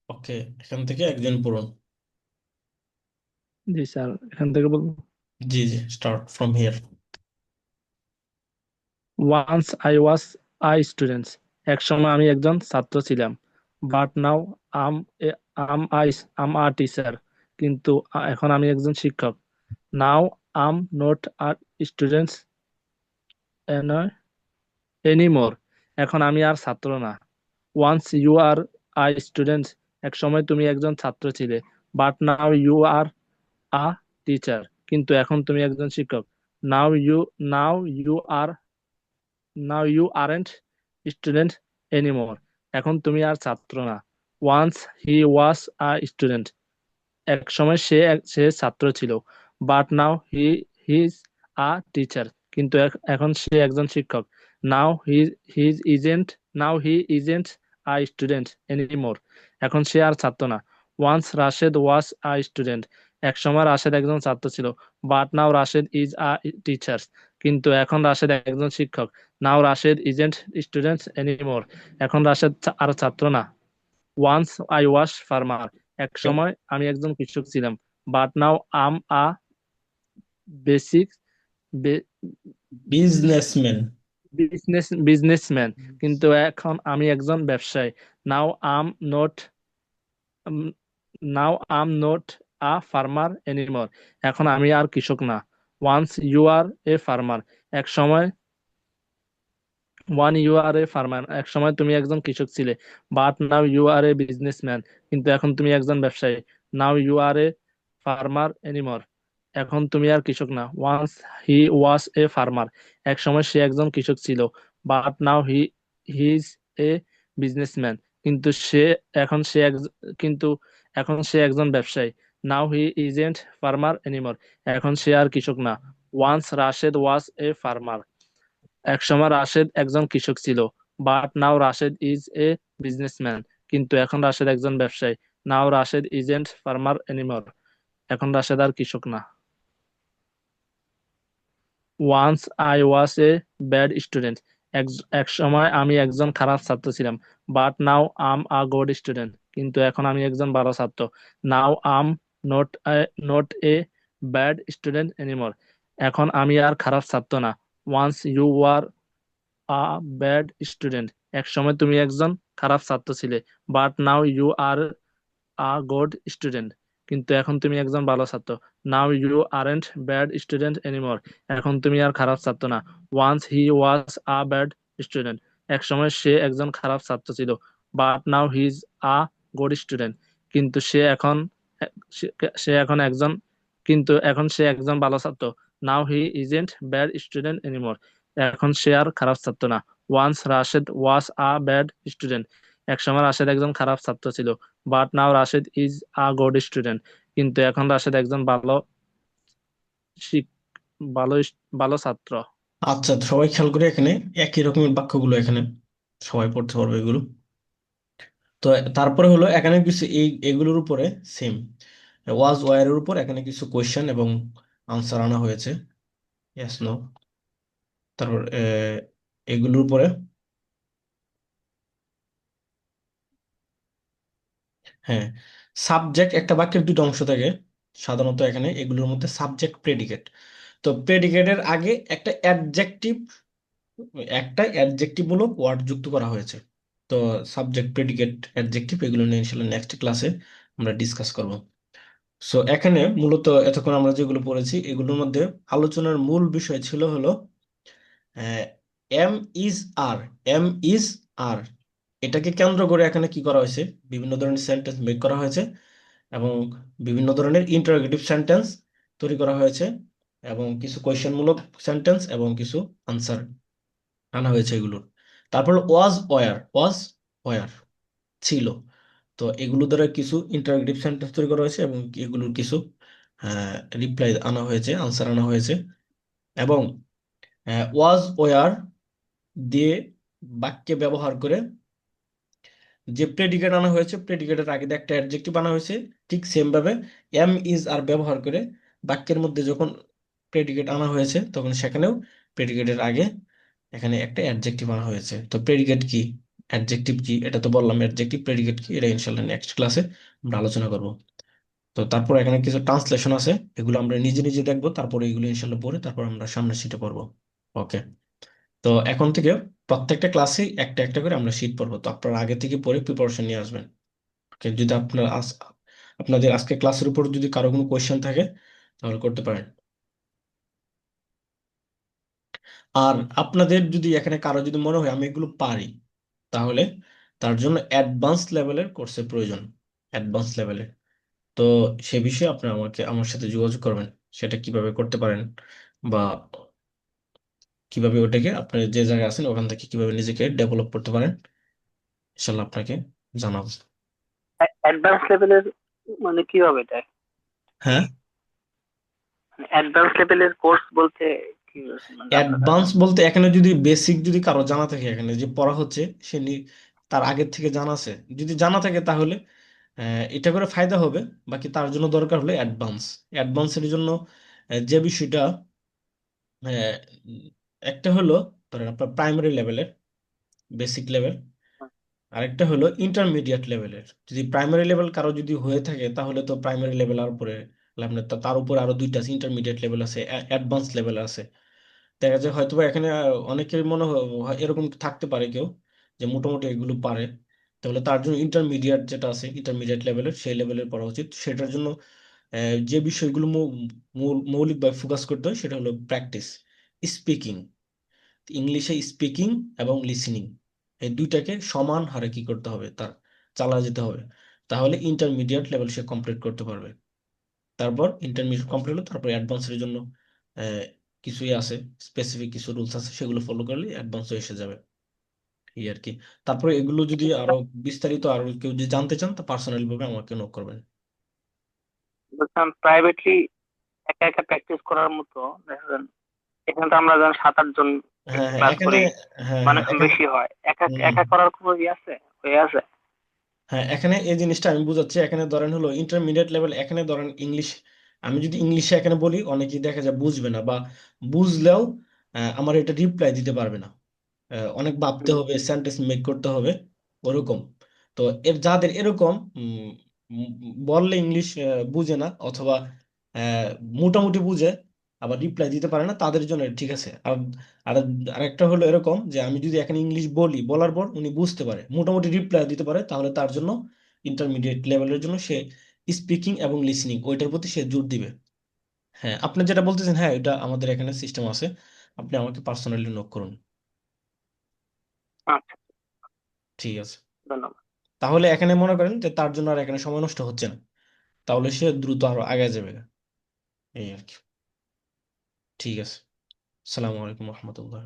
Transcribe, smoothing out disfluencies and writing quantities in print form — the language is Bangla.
ওকে, এখান থেকে একজন পূরণ। জি স্যার, এখান থেকে বলবো। জি জি, start from here. Once I was I student, এক সময় আমি একজন ছাত্র ছিলাম। But now I'm I'm I am a teacher, কিন্তু এখন আমি একজন শিক্ষক। Now I'm not a student anymore, এখন আমি আর ছাত্র না। Once you are I student, এক সময় তুমি একজন ছাত্র ছিলে। But now you are a teacher, কিন্তু এখন তুমি একজন শিক্ষক। Now you now you R now you aren't student anymore, এখন তুমি আর ছাত্র না। Once he was a student, এক সময় সে ছাত্র ছিল। But now he is a teacher, কিন্তু এখন সে একজন শিক্ষক। Now he isn't now he isn't a student anymore, এখন সে আর ছাত্র না। Once Rashed was a student, এক সময় রাশেদ একজন ছাত্র ছিল। But now Rashed is a teacher, কিন্তু এখন রাশেদ একজন শিক্ষক। Now Rashed isn't student anymore, এখন রাশেদ আর ছাত্র না। ওয়ান্স আই ওয়াজ ফার্মার, এক সময় আমি একজন কৃষক ছিলাম। But now I'm a basic businessman. Businessman, কিন্তু এখন আমি একজন ব্যবসায়ী। Now I'm not now I'm not a farmer anymore, এখন আমি আর কৃষক না। Once you are a farmer, এক সময় ইউ আর এ ফার্মার, এক সময় তুমি একজন কৃষক ছিলে। But now you are a businessman, কিন্তু এখন তুমি একজন ব্যবসায়ী। Now you are a farmer anymore, এখন তুমি আর কৃষক না। Once he was a farmer, এক সময় সে একজন কৃষক ছিল। But now he is a businessman, কিন্তু এখন সে কিন্তু এখন সে একজন ব্যবসায়ী। Now he isn't farmer anymore, এখন সে আর কৃষক না। Once Rashed was a farmer, একসময় রাশেদ একজন কৃষক ছিল। But now Rashed is a businessman, কিন্তু এখন রাশেদ একজন ব্যবসায়ী। Now Rashed isn't farmer anymore, এখন রাশেদ আর কৃষক না। Once I was a bad student, এক এক সময় আমি একজন খারাপ ছাত্র ছিলাম। But now I'm a good student, কিন্তু এখন আমি একজন ভালো ছাত্র। Now I'm not not a bad student anymore, এখন আমি আর খারাপ ছাত্র না। Once you were a bad student, এক সময় তুমি একজন খারাপ ছাত্র ছিলে। But now you are a good student, কিন্তু এখন তুমি একজন ভালো ছাত্র। Now you aren't bad student anymore, এখন তুমি আর খারাপ ছাত্র না। Once he was a bad student, এক সময় সে একজন খারাপ ছাত্র ছিল। But now he is a good student, কিন্তু সে সে এখন একজন কিন্তু এখন সে একজন ভালো ছাত্র। Now he isn't bad student anymore, এখন সে আর খারাপ ছাত্র না। Once Rashed was a bad student, এক সময় রাশেদ একজন খারাপ ছাত্র ছিল। But now Rashed is a good student, কিন্তু এখন রাশেদ একজন শিক- ভালো ছাত্র। আচ্ছা, সবাই খেয়াল করে এখানে একই রকমের বাক্যগুলো এখানে সবাই পড়তে পারবে এগুলো। তো তারপরে হলো এখানে কিছু এগুলোর উপরে সেম ওয়াজ ওয়ারের উপর এখানে কিছু কোয়েশ্চেন এবং আনসার আনা হয়েছে। Yes no. তারপর এগুলোর উপরে, হ্যাঁ, সাবজেক্ট, একটা বাক্যের দুটো অংশ থাকে সাধারণত এখানে এগুলোর মধ্যে, সাবজেক্ট প্রেডিকেট। তো প্রেডিকেটের আগে একটা অ্যাডজেক্টিভ মূলক ওয়ার্ড যুক্ত করা হয়েছে। তো সাবজেক্ট প্রেডিকেট অ্যাডজেক্টিভ এগুলো নিয়ে ইনশাল্লাহ নেক্সট ক্লাসে আমরা ডিসকাস করব। সো এখানে মূলত এতক্ষণ আমরা যেগুলো পড়েছি এগুলোর মধ্যে আলোচনার মূল বিষয় ছিল হলো এম ইজ আর। এম ইজ আর, এটাকে কেন্দ্র করে এখানে কি করা হয়েছে, বিভিন্ন ধরনের সেন্টেন্স মেক করা হয়েছে এবং বিভিন্ন ধরনের ইন্টারোগেটিভ সেন্টেন্স তৈরি করা হয়েছে এবং কিছু কোয়েশ্চেনমূলক সেন্টেন্স এবং কিছু আনসার আনা হয়েছে এগুলোর। তারপর ওয়াজ ওয়ার ছিল। তো এগুলো দ্বারা কিছু ইন্টারোগেটিভ সেন্টেন্স তৈরি করা হয়েছে এবং এগুলোর কিছু রিপ্লাই আনা হয়েছে, আনসার আনা হয়েছে। এবং ওয়াজ ওয়ার দিয়ে বাক্যে ব্যবহার করে যে প্রেডিকেট আনা হয়েছে, প্রেডিকেটের আগে দিয়ে একটা অ্যাডজেক্টিভ আনা হয়েছে। ঠিক সেম ভাবে এম ইজ আর ব্যবহার করে বাক্যের মধ্যে যখন প্রেডিকেট আনা হয়েছে তখন সেখানেও প্রেডিকেটের আগে এখানে একটা অ্যাডজেক্টিভ আনা হয়েছে। তো প্রেডিকেট কি, অ্যাডজেক্টিভ কি এটা তো বললাম, অ্যাডজেক্টিভ প্রেডিকেট কি এটা ইনশাল্লাহ নেক্সট ক্লাসে আমরা আলোচনা করব। তো তারপর এখানে কিছু ট্রান্সলেশন আছে, এগুলো আমরা নিজে নিজে দেখবো, তারপরে এগুলো ইনশাল্লাহ পড়ে তারপর আমরা সামনের শিটে পড়বো। ওকে। তো এখন থেকে প্রত্যেকটা ক্লাসে একটা একটা করে আমরা শিট পড়বো, তো আপনারা আগে থেকে পড়ে প্রিপারেশন নিয়ে আসবেন। ওকে, যদি আপনাদের আজকে ক্লাসের উপর যদি কারো কোনো কোয়েশ্চেন থাকে তাহলে করতে পারেন। আর আপনাদের যদি এখানে কারো যদি মনে হয় আমি এগুলো পারি, তাহলে তার জন্য অ্যাডভান্স লেভেলের কোর্সের প্রয়োজন, অ্যাডভান্স লেভেলের। তো সে বিষয়ে আপনি আমার সাথে যোগাযোগ করবেন, সেটা কিভাবে করতে পারেন বা কিভাবে ওটাকে আপনি যে জায়গায় আছেন ওখান থেকে কিভাবে নিজেকে ডেভেলপ করতে পারেন ইনশাল্লাহ আপনাকে জানাবো। অ্যাডভান্স লেভেলের মানে কি হবে এটা? হ্যাঁ, অ্যাডভান্স লেভেলের কোর্স বলতে কি বোঝাচ্ছেন মানে আপনার কাছে? অ্যাডভান্স বলতে এখানে যদি বেসিক যদি কারো জানা থাকে, এখানে যে পড়া হচ্ছে তার আগের থেকে জানা আছে, যদি জানা থাকে তাহলে এটা করে ফায়দা হবে। বাকি তার জন্য দরকার হলে অ্যাডভান্স, অ্যাডভান্সের জন্য যে বিষয়টা আহ, উম, একটা হলো ধরেন আপনার প্রাইমারি লেভেলের বেসিক লেভেল, আরেকটা হলো ইন্টারমিডিয়েট লেভেলের। যদি প্রাইমারি লেভেল কারো যদি হয়ে থাকে তাহলে তো প্রাইমারি লেভেল আর উপরে আপনার তার উপরে আরো দুইটা ইন্টারমিডিয়েট লেভেল আছে, অ্যাডভান্স লেভেল আছে। দেখা যায় হয়তো বা এখানে অনেকের মনে হয় এরকম থাকতে পারে কেউ যে মোটামুটি এগুলো পারে, তাহলে তার জন্য ইন্টারমিডিয়েট যেটা আছে ইন্টারমিডিয়েট লেভেলের সেই লেভেলের পড়া উচিত। সেটার জন্য যে বিষয়গুলো মৌলিকভাবে ফোকাস করতে হয় সেটা হলো প্র্যাকটিস, স্পিকিং, ইংলিশে স্পিকিং এবং লিসেনিং, এই দুইটাকে সমান হারে কি করতে হবে তার চালা যেতে হবে, তাহলে ইন্টারমিডিয়েট লেভেল সে কমপ্লিট করতে পারবে। তারপর ইন্টারমিডিয়েট কমপ্লিট হলো তারপর অ্যাডভান্সের জন্য আহ, কিছুই আছে, স্পেসিফিক কিছু রুলস আছে, সেগুলো ফলো করলে অ্যাডভান্স এসে যাবে এই আর কি। তারপরে এগুলো যদি আরো বিস্তারিত আরো কেউ যদি জানতে চান তা পার্সোনালি ভাবে আমাকে নক করবেন। বলছিলাম প্রাইভেটলি একা একা প্র্যাকটিস করার মতো দেখা যান, এখানে তো আমরা যেন 7-8 জন হ্যাঁ হ্যাঁ ক্লাস এখানে, করি, হ্যাঁ মানে হ্যাঁ এখানে, বেশি হয়, একা হুম, হুম। একা করার কোনো ইয়ে আছে, হয়ে আছে? হ্যাঁ এখানে এই জিনিসটা আমি বুঝাচ্ছি, এখানে ধরেন হলো ইন্টারমিডিয়েট লেভেল, এখানে ধরেন ইংলিশ, আমি যদি ইংলিশে এখানে বলি অনেকেই দেখা যায় বুঝবে না, বা বুঝলেও আমার এটা রিপ্লাই দিতে পারবে না, অনেক ভাবতে হুম। হবে, সেন্টেন্স মেক করতে হবে ওরকম। তো যাদের এরকম উম, বললে ইংলিশ বুঝে না অথবা আহ, মোটামুটি বুঝে আবার রিপ্লাই দিতে পারে না, তাদের জন্য এটা ঠিক আছে। আর আর আরেকটা হলো এরকম যে আমি যদি এখানে ইংলিশ বলি, বলার পর উনি বুঝতে পারে, মোটামুটি রিপ্লাই দিতে পারে, তাহলে তার জন্য ইন্টারমিডিয়েট লেভেলের জন্য সে স্পিকিং এবং লিসেনিং ওইটার প্রতি সে জোর দিবে। হ্যাঁ, আপনি যেটা বলতেছেন হ্যাঁ এটা আমাদের এখানে সিস্টেম আছে, আপনি আমাকে পার্সোনালি নক করুন। আচ্ছা, ঠিক আছে। ধন্যবাদ। তাহলে এখানে মনে করেন যে তার জন্য আর এখানে সময় নষ্ট হচ্ছে না, তাহলে সে দ্রুত আরো আগে যাবে, এই আর কি। ঠিক আছে। আসসালামু আলাইকুম রহমতুল্লাহ।